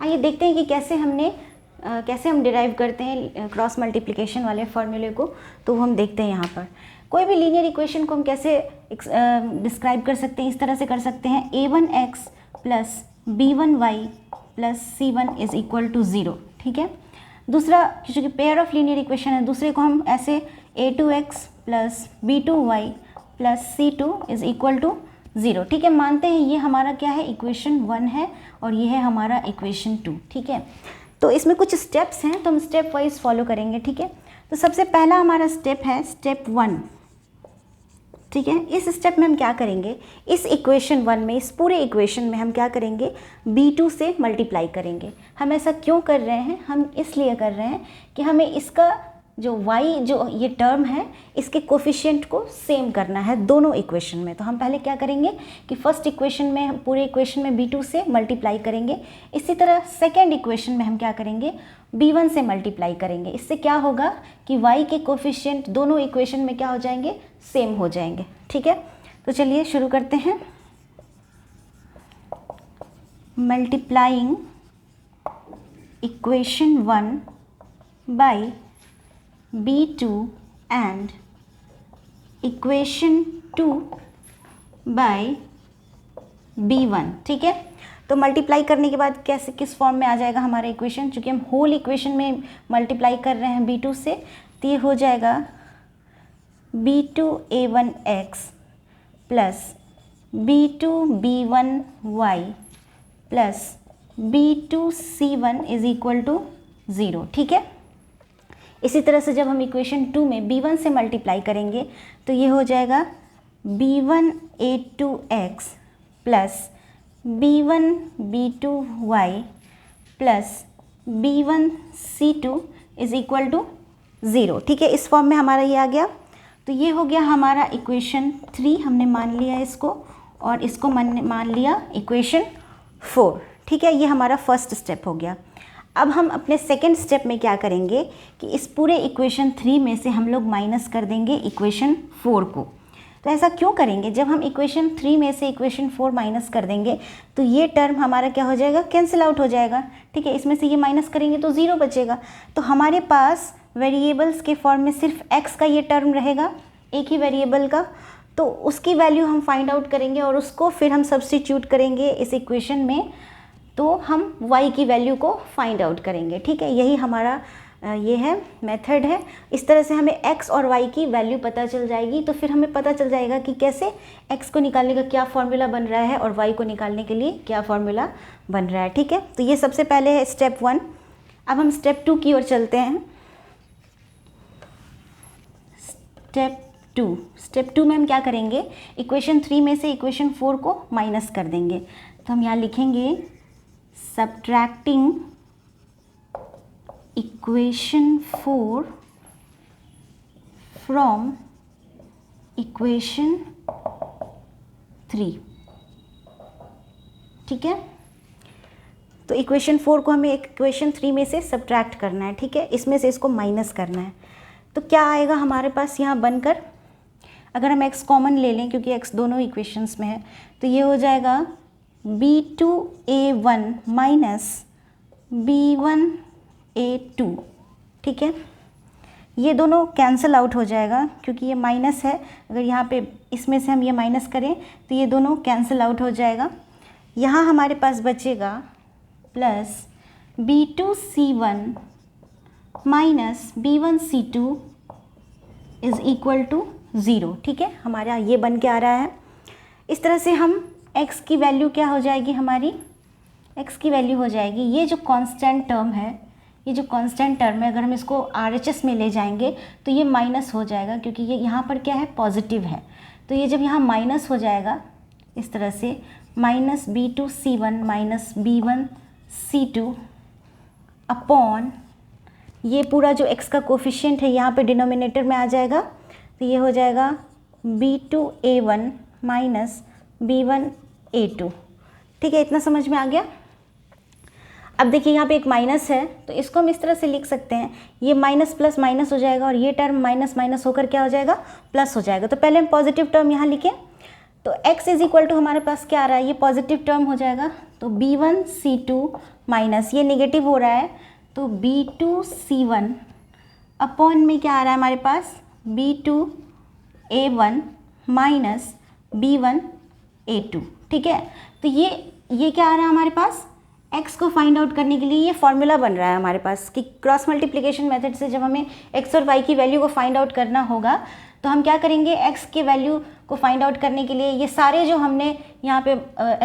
आइए देखते हैं कि कैसे हम डिराइव करते हैं क्रॉस मल्टीप्लिकेशन वाले फॉर्मूले को। तो वो हम देखते हैं यहाँ पर कोई भी लीनियर इक्वेशन को हम कैसे डिस्क्राइब कर सकते हैं। इस तरह से कर सकते हैं a1x plus b1y plus c1 is equal to 0। ठीक है, दूसरा क्योंकि पेयर ऑफ लीनियर इक्वेशन है, दूसरे को हम ऐसे a2x plus b2y plus c2 is equal to 0। ठीक है, मानते हैं ये हमारा क्या है, इक्वेशन 1 है और ये है हमारा इक्वेशन 2। ठीक है, तो इसमें कुछ स्टेप्स हैं तो हम स्टेप वाइज फॉलो करेंगे। ठीक है, तो सबसे पहला हमारा स्टेप है स्टेप 1। ठीक है, इस स्टेप में हम क्या करेंगे, इस इक्वेशन 1 में, इस पूरे इक्वेशन में हम क्या करेंगे, b2 से मल्टीप्लाई करेंगे। हम ऐसा क्यों कर रहे हैं, हम इसलिए कर रहे हैं कि हमें इसका जो y जो ये टर्म है इसके कोफिशिएंट को सेम करना है दोनों इक्वेशन में। तो हम पहले क्या करेंगे कि फर्स्ट इक्वेशन में, पूरे इक्वेशन में b2 से मल्टीप्लाई करेंगे। इसी तरह सेकेंड इक्वेशन में हम क्या करेंगे, b1 से मल्टीप्लाई करेंगे। इससे क्या होगा कि y के कोफिशिएंट दोनों इक्वेशन में क्या हो जाएंगे, सेम हो जाएंगे। ठीक है, तो चलिए शुरू करते हैं। Multiplying equation 1 by b2 and equation 2 by b1। ठीक है, तो मल्टीप्लाई करने के बाद कैसे, किस फॉर्म में आ जाएगा हमारा इक्वेशन, चूँकि हम होल इक्वेशन में मल्टीप्लाई कर रहे हैं b2 से, तो ये हो जाएगा b2a1x plus b2b1y plus b2c1 is equal to 0। ठीक है, इसी तरह से जब हम इक्वेशन 2 में b1 से मल्टीप्लाई करेंगे तो ये हो जाएगा b1a2x plus b1b2y plus b1c2 is equal to 0। ठीक है, इस फॉर्म में हमारा ये आ गया। तो ये हो गया हमारा इक्वेशन 3, हमने मान लिया इसको, और इसको मान लिया इक्वेशन 4। ठीक है, ये हमारा फर्स्ट स्टेप हो गया। अब हम अपने सेकेंड स्टेप में क्या करेंगे कि इस पूरे इक्वेशन 3 में से हम लोग माइनस कर देंगे इक्वेशन 4 को। तो ऐसा क्यों करेंगे, जब हम इक्वेशन 3 में से इक्वेशन 4 माइनस कर देंगे तो ये टर्म हमारा क्या हो जाएगा, कैंसिल आउट हो जाएगा। ठीक है, इसमें से ये माइनस करेंगे तो 0 बचेगा। तो हमारे पास वेरिएबल्स के फॉर्म में सिर्फ x का ये टर्म रहेगा, एक ही वेरिएबल का। तो उसकी वैल्यू हम फाइंड आउट करेंगे और उसको फिर हम सब्स्टिट्यूट करेंगे इस इक्वेशन में, तो हम y की वैल्यू को फाइंड आउट करेंगे। ठीक है, यही हमारा ये है मेथड है। इस तरह से हमें x और y की वैल्यू पता चल जाएगी, तो फिर हमें पता चल जाएगा कि कैसे x को निकालने का क्या फॉर्मूला बन रहा है और y को निकालने के लिए क्या फॉर्मूला बन रहा है। ठीक है, तो ये सबसे पहले है स्टेप 1। अब हम स्टेप 2 की ओर चलते हैं। स्टेप 2 में हम क्या करेंगे, इक्वेशन 3 में से इक्वेशन 4 को माइनस कर देंगे। तो हम यहाँ लिखेंगे subtracting equation 4 from equation 3। ठीक है, तो इक्वेशन 4 को हमें इक्वेशन 3 में से सब्ट्रैक्ट करना है। ठीक है, इसमें से इसको माइनस करना है। तो क्या आएगा हमारे पास यहाँ बनकर, अगर हम x कॉमन ले लें क्योंकि x दोनों इक्वेशंस में है, तो ये हो जाएगा b2a1 माइनस b1a2। ठीक है, ये दोनों कैंसिल आउट हो जाएगा क्योंकि ये माइनस है। अगर यहाँ पे इसमें से हम ये माइनस करें तो ये दोनों कैंसिल आउट हो जाएगा। यहाँ हमारे पास बचेगा plus b2c1 minus b1c2 is equal to 0। ठीक है, हमारा ये बन के आ रहा है। इस तरह से हम x की वैल्यू क्या हो जाएगी, हमारी x की वैल्यू हो जाएगी, ये जो कांस्टेंट टर्म है, ये जो कांस्टेंट टर्म है, अगर हम इसको RHS में ले जाएंगे तो ये माइनस हो जाएगा क्योंकि ये यहाँ पर क्या है, पॉजिटिव है। तो ये जब यहाँ माइनस हो जाएगा इस तरह से, minus b2c1 minus b1c2 upon ये पूरा जो x का कोफिशिएंट है यहाँ पे डिनोमिनेटर में आ जाएगा। तो ये हो जाएगा b2a1 माइनस b1a2। ठीक है, इतना समझ में आ गया। अब देखिए यहाँ पे एक माइनस है तो इसको हम इस तरह से लिख सकते हैं, ये माइनस प्लस माइनस हो जाएगा और ये टर्म माइनस माइनस होकर क्या हो जाएगा, प्लस हो जाएगा। तो पहले हम पॉजिटिव टर्म यहाँ लिखें, तो x इज इक्वल टू हमारे पास क्या आ रहा है, ये पॉजिटिव टर्म हो जाएगा, तो B1C2 माइनस ये नेगेटिव हो रहा है तो B2C1 अपॉन में क्या आ रहा है हमारे पास B2A1 माइनस B1A2। ठीक है, तो ये क्या आ रहा है हमारे पास, x को फाइंड आउट करने के लिए ये फॉर्मूला बन रहा है हमारे पास कि क्रॉस मल्टीप्लिकेशन मेथड से जब हमें x और y की वैल्यू को फाइंड आउट करना होगा तो हम क्या करेंगे, x के वैल्यू को फाइंड आउट करने के लिए ये सारे जो हमने यहाँ पे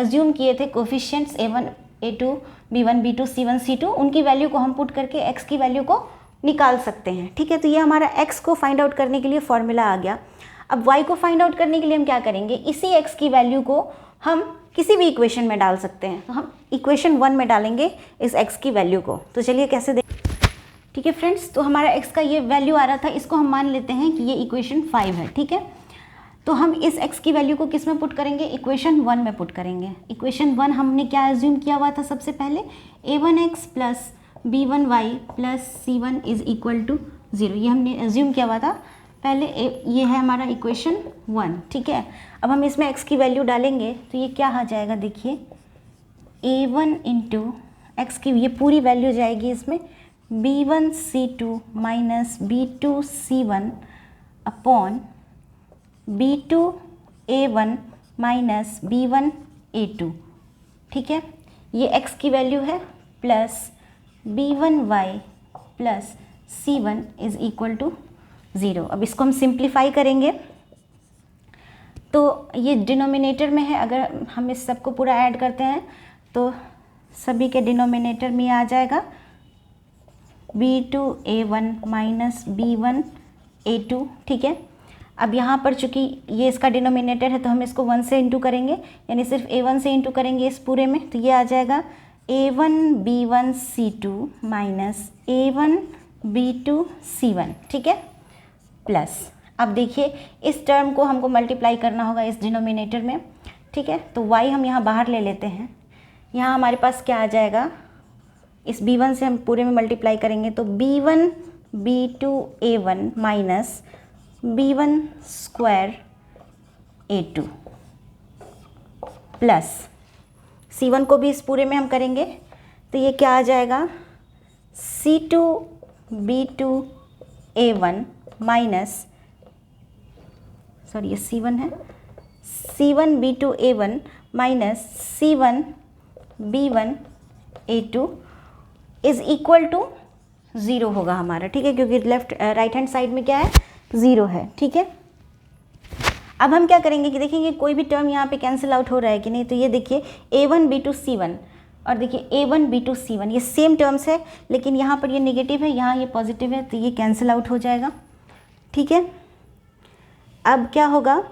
एज्यूम किए थे coefficients A1 A2 B1 B2 C1 C2 उनकी वैल्यू को हम पुट करके x की वैल्यू को निकाल सकते हैं। ठीक है, तो ये हमारा x को फाइंड आउट करने के लिए फॉर्मूला आ गया। अब y को फाइंड आउट करने के लिए हम क्या करेंगे, इसी x की वैल्यू को हम किसी भी इक्वेशन में डाल सकते हैं, तो हम इक्वेशन 1 में डालेंगे इस x की वैल्यू को। तो चलिए कैसे देख, ठीक है फ्रेंड्स, तो हमारा x का ये वैल्यू आ रहा था, इसको हम मान लेते हैं कि ये इक्वेशन 5 है। ठीक है, तो हम इस x की वैल्यू को किस में पुट करेंगे, इक्वेशन 1 में पुट करेंगे। इक्वेशन 1 हमने क्या एज्यूम किया हुआ था, सबसे पहले a1x plus b1y plus c1 is equal to 0, ये हमने एज्यूम किया हुआ था पहले। ये है हमारा इक्वेशन 1। ठीक है, अब हम इसमें x की वैल्यू डालेंगे तो ये क्या आ जाएगा, देखिए a1 इंटू एक्स की ये पूरी वैल्यू जाएगी इसमें b1c2 minus b2c1 upon b2a1 minus b1a2। ठीक है, ये x की वैल्यू है plus b1y plus c1 is equal to 0। अब इसको हम सिंप्लीफाई करेंगे तो ये डिनोमिनेटर में है, अगर हम इस सब को पूरा ऐड करते हैं तो सभी के डिनोमिनेटर में आ जाएगा b2a1 माइनस b1a2। ठीक है, अब यहाँ पर चूँकि ये इसका डिनोमिनेटर है तो हम इसको 1 से इंटू करेंगे, यानी सिर्फ a1 से इंटू करेंगे इस पूरे में, तो ये आ जाएगा a1 b1c2 minus a1 b2c1। ठीक है, प्लस अब देखिए इस टर्म को हमको मल्टीप्लाई करना होगा इस डिनोमिनेटर में। ठीक है, तो y हम यहाँ बाहर ले लेते हैं, यहाँ हमारे पास क्या आ जाएगा, इस b1 से हम पूरे में मल्टीप्लाई करेंगे तो b1 b2a1 minus b1 square a2 plus c1 को भी इस पूरे में हम करेंगे तो ये क्या आ जाएगा c2 b2a1 माइनस, सॉरी ये c1 है, c1 b2a1 minus c1 b1a2 is equal to 0 होगा हमारा। ठीक है, क्योंकि लेफ्ट राइट हैंड साइड में क्या है, 0 है। ठीक है, अब हम क्या करेंगे कि देखेंगे कोई भी टर्म यहाँ पे कैंसिल आउट हो रहा है कि नहीं, तो ये देखिए a1 b2 c1 और देखिए a1 b2 c1 ये सेम टर्म्स है, लेकिन यहाँ पर ये नेगेटिव है, यहाँ ये पॉजिटिव है, तो ये कैंसिल आउट हो जाएगा। ठीक है, अब क्या होगा,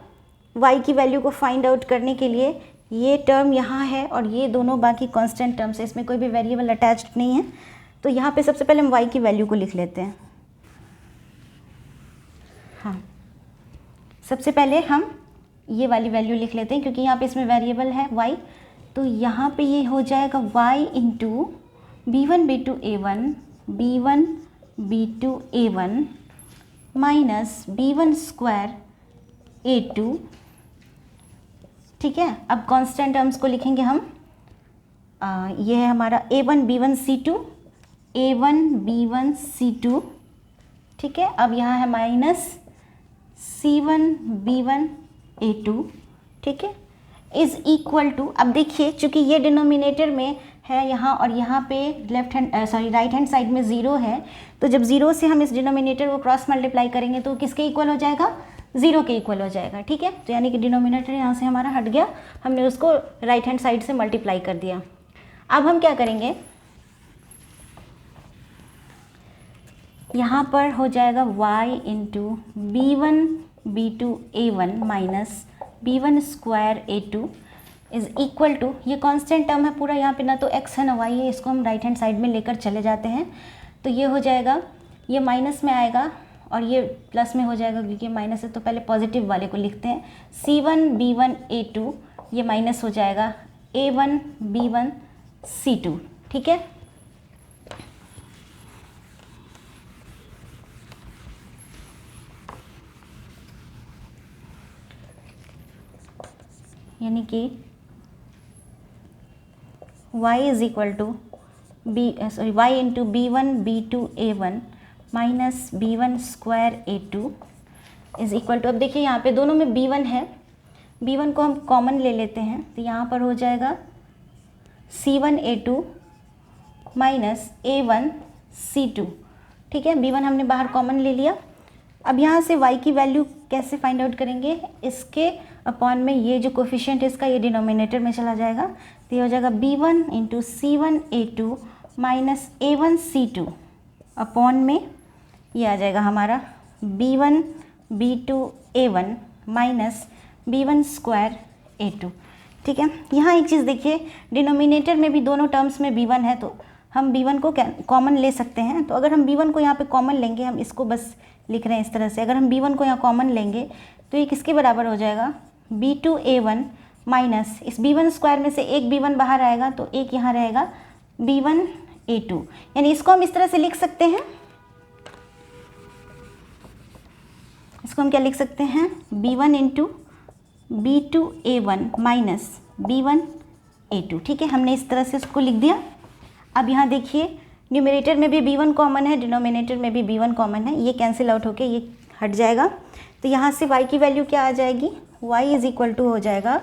y की वैल्यू को फाइंड आउट करने के लिए ये टर्म यहाँ है और ये दोनों बाकी कांस्टेंट टर्म्स है, इसमें कोई भी वेरिएबल अटैच्ड नहीं है, तो यहाँ पे सबसे पहले हम y की वैल्यू को लिख लेते हैं। हाँ, सबसे पहले हम ये वाली वैल्यू लिख लेते हैं क्योंकि यहाँ पे इसमें वेरिएबल है y, तो यहाँ पे ये हो जाएगा y into b1 b2a1 b1 b2a1 minus b1 square a2। ठीक है, अब कांस्टेंट टर्म्स को लिखेंगे हम, ये है हमारा a1 b1 c2 a1 b1 c2। ठीक है, अब यहाँ है माइनस c1 b1 a2। ठीक है, इज़ इक्वल टू, अब देखिए चूँकि ये डिनोमिनेटर में है यहाँ और यहाँ पे left hand right hand side में 0 है, तो जब 0 से हम इस डिनोमिनेटर को क्रॉस मल्टीप्लाई करेंगे तो किसके इक्वल हो जाएगा, 0 के इक्वल हो जाएगा। ठीक है, तो यानी कि डिनोमिनेटर यहाँ से हमारा हट गया, हमने उसको राइट हैंड साइड से मल्टीप्लाई कर दिया। अब हम क्या करेंगे, यहाँ पर हो जाएगा y into b1 b2a1 minus b1 square a2 is equal to, ये कांस्टेंट टर्म है पूरा, यहाँ पे ना तो x है ना y है, इसको हम राइट हैंड साइड में लेकर चले जाते हैं तो ये हो जाएगा, ये माइनस में आएगा और ये प्लस में हो जाएगा, क्योंकि माइनस है तो पहले पॉजिटिव वाले को लिखते हैं, c1 b1 a2 ये माइनस हो जाएगा a1 b1 c2। ठीक है, यानी कि y is equal to y into B1 B2 A1 minus B1 square A2 is equal to, अब देखिए यहाँ पे दोनों में B1 है, B1 को हम कॉमन ले लेते हैं तो यहाँ पर हो जाएगा C1 A2 minus A1 C2। ठीक है, B1 हमने बाहर कॉमन ले लिया। अब यहाँ से y की वैल्यू कैसे फाइंड आउट करेंगे, इसके अपॉन में ये जो कोफिशिएंट है इसका ये डिनोमिनेटर में चला जाएगा, तो ये हो जाएगा B1 into C1 A2 minus A1 C2 upon में ये आ जाएगा हमारा B1 B2 A1 minus B1 square A2। ठीक है, यहाँ एक चीज़ देखिए, डिनोमिनेटर में भी दोनों टर्म्स में B1 है तो हम B1 को कॉमन ले सकते हैं। तो अगर हम B1 को यहाँ पे कॉमन लेंगे, हम इसको बस लिख रहे हैं इस तरह से, अगर हम B1 को यहाँ कॉमन लेंगे तो ये किसके बराबर हो जाएगा, B2 A1 माइनस इस B1 स्क्वायर में से एक B1 बाहर आएगा तो एक यहाँ रहेगा B1 A2, यानी इसको हम इस तरह से लिख सकते हैं, इसको हम क्या लिख सकते हैं, B1 into B2 A1 minus B1 A2। ठीक है, हमने इस तरह से इसको लिख दिया। अब यहाँ देखिए न्यूमरेटर में भी B1 कॉमन है, डिनोमिनेटर में भी B1 कॉमन है, ये कैंसिल आउट होके ये हट जाएगा। तो यहाँ से y की वैल्यू क्या आ जाएगी, y इज इक्वल टू हो जाएगा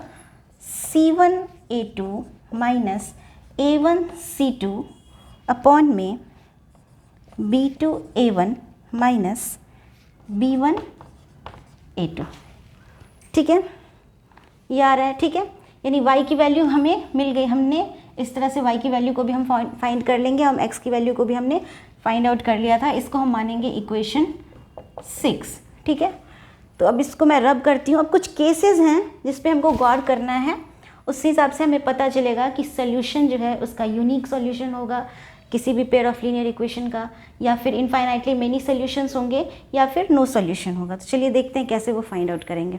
C1 A2 minus A1 C2 upon में B2 A1 minus B1 A2। ठीक है, ये आ रहा है। ठीक है, यानी y की वैल्यू हमें मिल गई, हमने इस तरह से y की वैल्यू को भी हम फाइंड कर लेंगे, हम x की वैल्यू को भी हमने फाइंड आउट कर लिया था, इसको हम मानेंगे इक्वेशन 6। ठीक है, तो अब इसको मैं रब करती हूँ। अब कुछ केसेस हैं जिस पे हमको गौर करना है, उस हिसाब से हमें पता चलेगा कि सोल्यूशन जो है उसका यूनिक सोल्यूशन होगा किसी भी पेयर ऑफ लीनियर इक्वेशन का, या फिर इनफाइनाइटली मेनी सोल्यूशंस होंगे, या फिर नो सोल्यूशन होगा। तो चलिए देखते हैं कैसे वो फाइंड आउट करेंगे।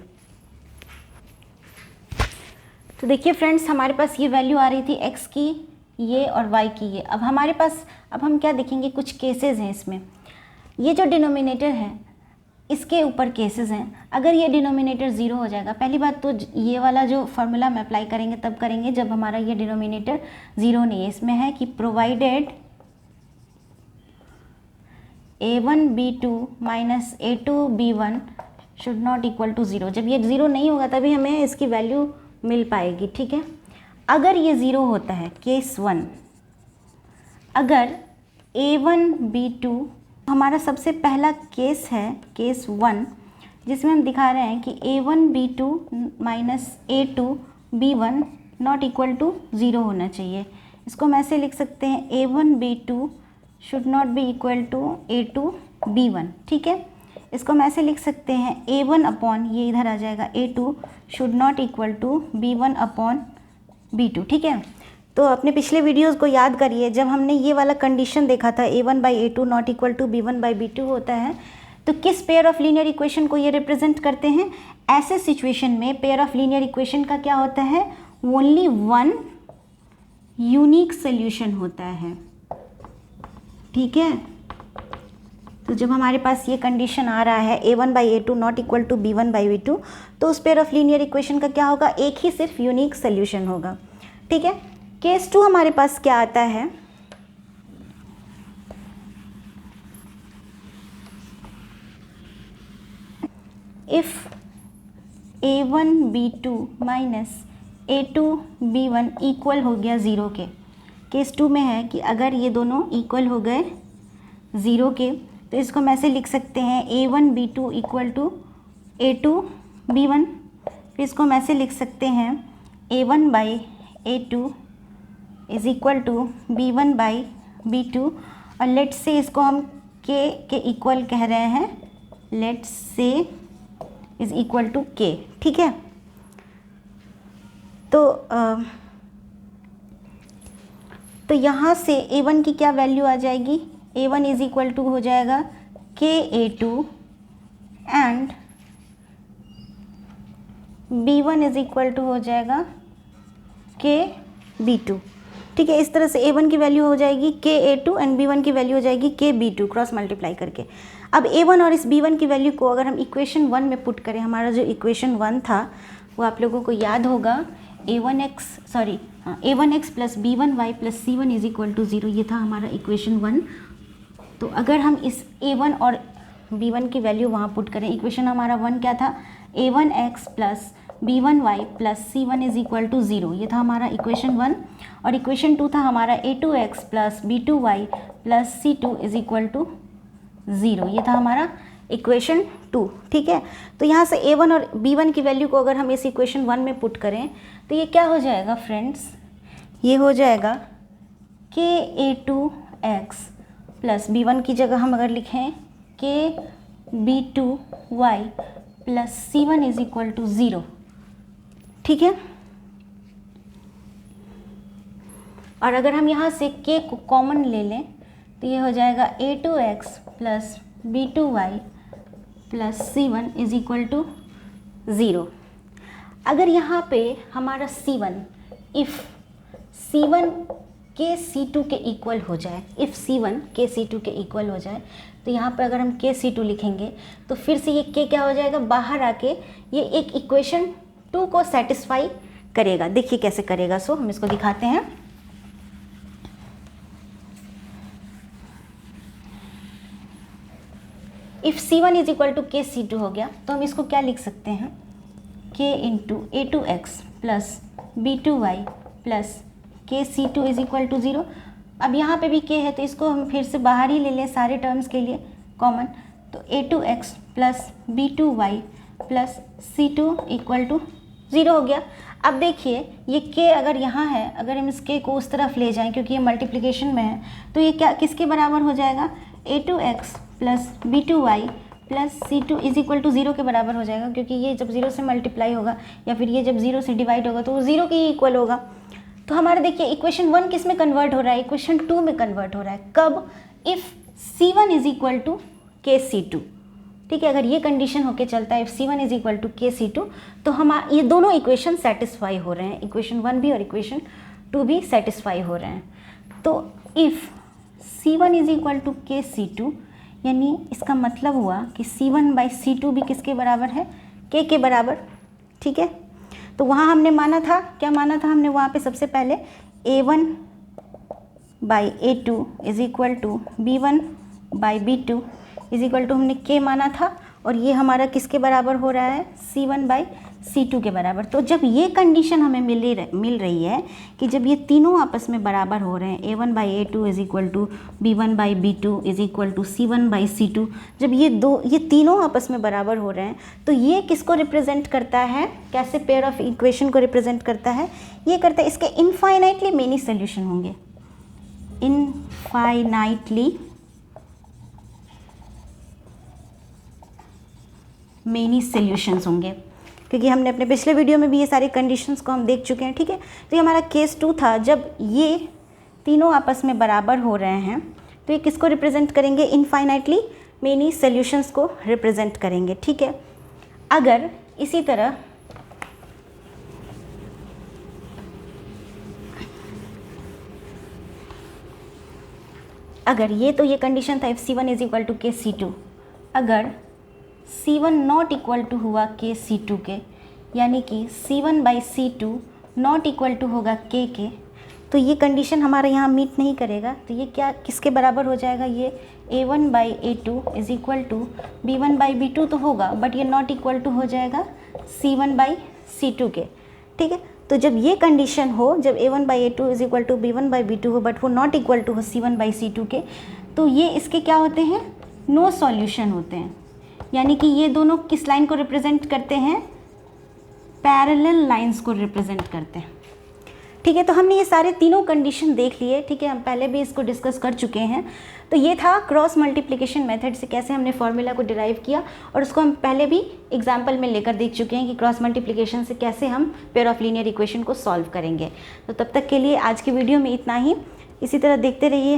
तो देखिए फ्रेंड्स, हमारे पास ये वैल्यू आ रही थी x की ये और y की ये। अब हमारे पास, अब हम क्या देखेंगे, कुछ केसेस हैं इसमें। ये जो डिनोमिनेटर है इसके ऊपर केसेस हैं। अगर ये डिनोमिनेटर ज़ीरो हो जाएगा, पहली बात तो ये वाला जो फार्मूला हम अप्लाई करेंगे तब करेंगे जब हमारा ये डिनोमिनेटर ज़ीरो नहीं है। इसमें है कि provided A1 B2 minus A2 B1 should not equal to zero. जब ये ज़ीरो नहीं होगा तभी हमें इसकी वैल्यू मिल पाएगी। ठीक है, अगर ये ज़ीरो होता है, केस 1, अगर A1 B2 हमारा सबसे पहला केस है, केस 1, जिसमें हम दिखा रहे हैं कि A1 B2 minus A2 B1 not equal to zero होना चाहिए। इसको हम ऐसे लिख सकते हैं, A1 B2 should not be equal to A2 B1। ठीक है, इसको हम ऐसे लिख सकते हैं, A1 अपॉन ये इधर आ जाएगा A2 should not equal to B1 upon B2। ठीक है, तो अपने पिछले वीडियोस को याद करिए, जब हमने ये वाला कंडीशन देखा था A1 by A2 not equal to B1 by B2 होता है, तो किस पेयर ऑफ लीनियर इक्वेशन को ये रिप्रेजेंट करते हैं। ऐसे सिचुएशन में पेयर ऑफ लीनियर इक्वेशन का क्या होता है, ओनली वन यूनिक सोल्यूशन होता है। ठीक है, तो जब हमारे पास ये कंडीशन आ रहा है A1 by A2 not equal to B1 by B2, तो उस पेयर ऑफ लीनियर इक्वेशन का क्या होगा, एक ही सिर्फ यूनिक सोल्यूशन होगा। ठीक है, केस 2 हमारे पास क्या आता है, if A1 B2 minus A2 B1 equal हो गया ज़ीरो के। केस 2 में है कि अगर ये दोनों इक्वल हो गए ज़ीरो के, तो इसको हम ऐसे लिख सकते हैं, A1 B2 equal to A2 B1। फिर इसको हम ऐसे लिख सकते हैं, A1 by A2 is equal to B1 by B2। और लेट्स से इसको हम K के इक्वल कह रहे हैं, let's say is equal to K। ठीक है, तो यहाँ से A1 की क्या वैल्यू आ जाएगी, A1 इज़ इक्वल टू हो जाएगा KA2 and B1 is equal to हो जाएगा KB2। ठीक है, इस तरह से A1 की वैल्यू हो जाएगी KA2 एंड B1 की वैल्यू हो जाएगी KB2 क्रॉस मल्टीप्लाई करके। अब A1 और इस B1 की वैल्यू को अगर हम इक्वेशन 1 में पुट करें, हमारा जो इक्वेशन 1 था वो आप लोगों को याद होगा a1x plus b1y plus c1 is equal to 0, ये था हमारा इक्वेशन 1। तो अगर हम इस a1 और b1 की वैल्यू वहाँ पुट करें, इक्वेशन हमारा 1 क्या था, a1x plus b1y plus c1 is equal to 0, ये था हमारा इक्वेशन 1। और इक्वेशन 2 था हमारा a2x plus b2y plus c2 is equal to 0, ये था हमारा इक्वेशन 2। ठीक है, तो यहाँ से a1 और b1 की वैल्यू को अगर हम इस इक्वेशन 1 में पुट करें तो ये क्या हो जाएगा फ्रेंड्स, ये हो जाएगा कि a2x प्लस b1 की जगह हम अगर लिखें कि b2y plus c1 is equal to 0। ठीक है, और अगर हम यहाँ से k को कॉमन ले लें तो ये हो जाएगा a2x plus b2y plus c1 is equal to 0। अगर यहाँ पे हमारा c1 इफ़ c1 के c2 के इक्वल हो जाए, इफ़ c1 के c2 के इक्वल हो जाए, तो यहाँ पर अगर हम के c2 लिखेंगे तो फिर से ये k क्या हो जाएगा, बाहर आके ये एक इक्वेशन 2 को सेटिस्फाई करेगा। देखिए कैसे करेगा, सो हम इसको दिखाते हैं। If c1 is equal to के c2 हो गया तो हम इसको क्या लिख सकते हैं, k into a2x plus b2y plus के c2 इज इक्वल टू 0। अब यहाँ पे भी k है तो इसको हम फिर से बाहर ही ले लें सारे टर्म्स के लिए कॉमन, तो a2x plus b2y plus c2 equal to 0 हो गया। अब देखिए ये k अगर यहाँ है, अगर हम इस k को उस तरफ ले जाएं क्योंकि ये मल्टीप्लिकेशन में है, तो ये क्या किसके बराबर हो जाएगा, a2x plus b2y plus c2 is equal to 0 के बराबर हो जाएगा, क्योंकि ये जब 0 से मल्टीप्लाई होगा या फिर ये जब 0 से डिवाइड होगा तो वो 0 के ही इक्वल होगा। तो हमारा देखिए इक्वेशन 1 किस में कन्वर्ट हो रहा है, इक्वेशन 2 में कन्वर्ट हो रहा है। कब, if c1 is equal to के c2। ठीक है, अगर ये कंडीशन होके चलता है if c1 is equal to के c2 तो हम ये दोनों इक्वेशन सेटिस्फाई हो रहे हैं, इक्वेशन 1 भी और इक्वेशन 2 भी सेटिस्फाई हो रहे हैं। तो if c1 is equal to के c2, यानी इसका मतलब हुआ कि c1 बाई c2 भी किसके बराबर है, k के बराबर। ठीक है, तो वहाँ हमने माना था, क्या माना था हमने वहाँ पे सबसे पहले a1 by a2 is equal to b1 by b2 is equal to हमने k माना था, और ये हमारा किसके बराबर हो रहा है, c1 बाई c2 के बराबर। तो जब ये कंडीशन हमें मिल रही है कि जब ये तीनों आपस में बराबर हो रहे हैं, a1 by a2 is equal to b1 by b2 is equal to c1 by c2, जब ये तीनों आपस में बराबर हो रहे हैं तो ये किसको रिप्रेजेंट करता है, कैसे पेयर ऑफ इक्वेशन को रिप्रेजेंट करता है, ये करता है इसके इनफाइनाइटली मेनी सोल्यूशन होंगे, इनफाइनाइटली मेनी सॉल्यूशंस होंगे, क्योंकि हमने अपने पिछले वीडियो में भी ये सारे कंडीशंस को हम देख चुके हैं। ठीक है, तो ये हमारा केस 2 था, जब ये तीनों आपस में बराबर हो रहे हैं तो ये किसको रिप्रेजेंट करेंगे, इनफाइनाइटली मेनी सॉल्यूशंस को रिप्रेजेंट करेंगे। ठीक है, अगर इसी तरह अगर ये तो ये कंडीशन था if c1 is equal to के c2, अगर c1 नॉट इक्वल टू हुआ के c2 के, यानी कि c1 by c2 not equal to होगा k के, तो ये कंडीशन हमारा यहाँ मीट नहीं करेगा। तो ये क्या किसके बराबर हो जाएगा, ये a1 by a2 is equal to b1 by b2 तो होगा, बट ये नॉट इक्वल टू हो जाएगा c1 बाई c2 के। ठीक है, तो जब ये कंडीशन हो, जब a1 by a2 is equal to b1 by b2 हो बट वो नॉट इक्वल टू हो c1 बाई c2 के, तो ये इसके क्या होते हैं, नो सॉल्यूशन होते हैं। यानी कि ये दोनों किस लाइन को रिप्रेजेंट करते हैं, पैरेलल लाइंस को रिप्रेजेंट करते हैं। ठीक है, तो हमने ये सारे तीनों कंडीशन देख लिए। ठीक है, हम पहले भी इसको डिस्कस कर चुके हैं। तो ये था क्रॉस मल्टीप्लिकेशन मेथड से कैसे हमने फॉर्मूला को डिराइव किया, और उसको हम पहले भी एग्जाम्पल में लेकर देख चुके हैं कि क्रॉस मल्टीप्लिकेशन से कैसे हम पेयर ऑफ लीनियर इक्वेशन को सॉल्व करेंगे। तो तब तक के लिए आज की वीडियो में इतना ही। इसी तरह देखते रहिए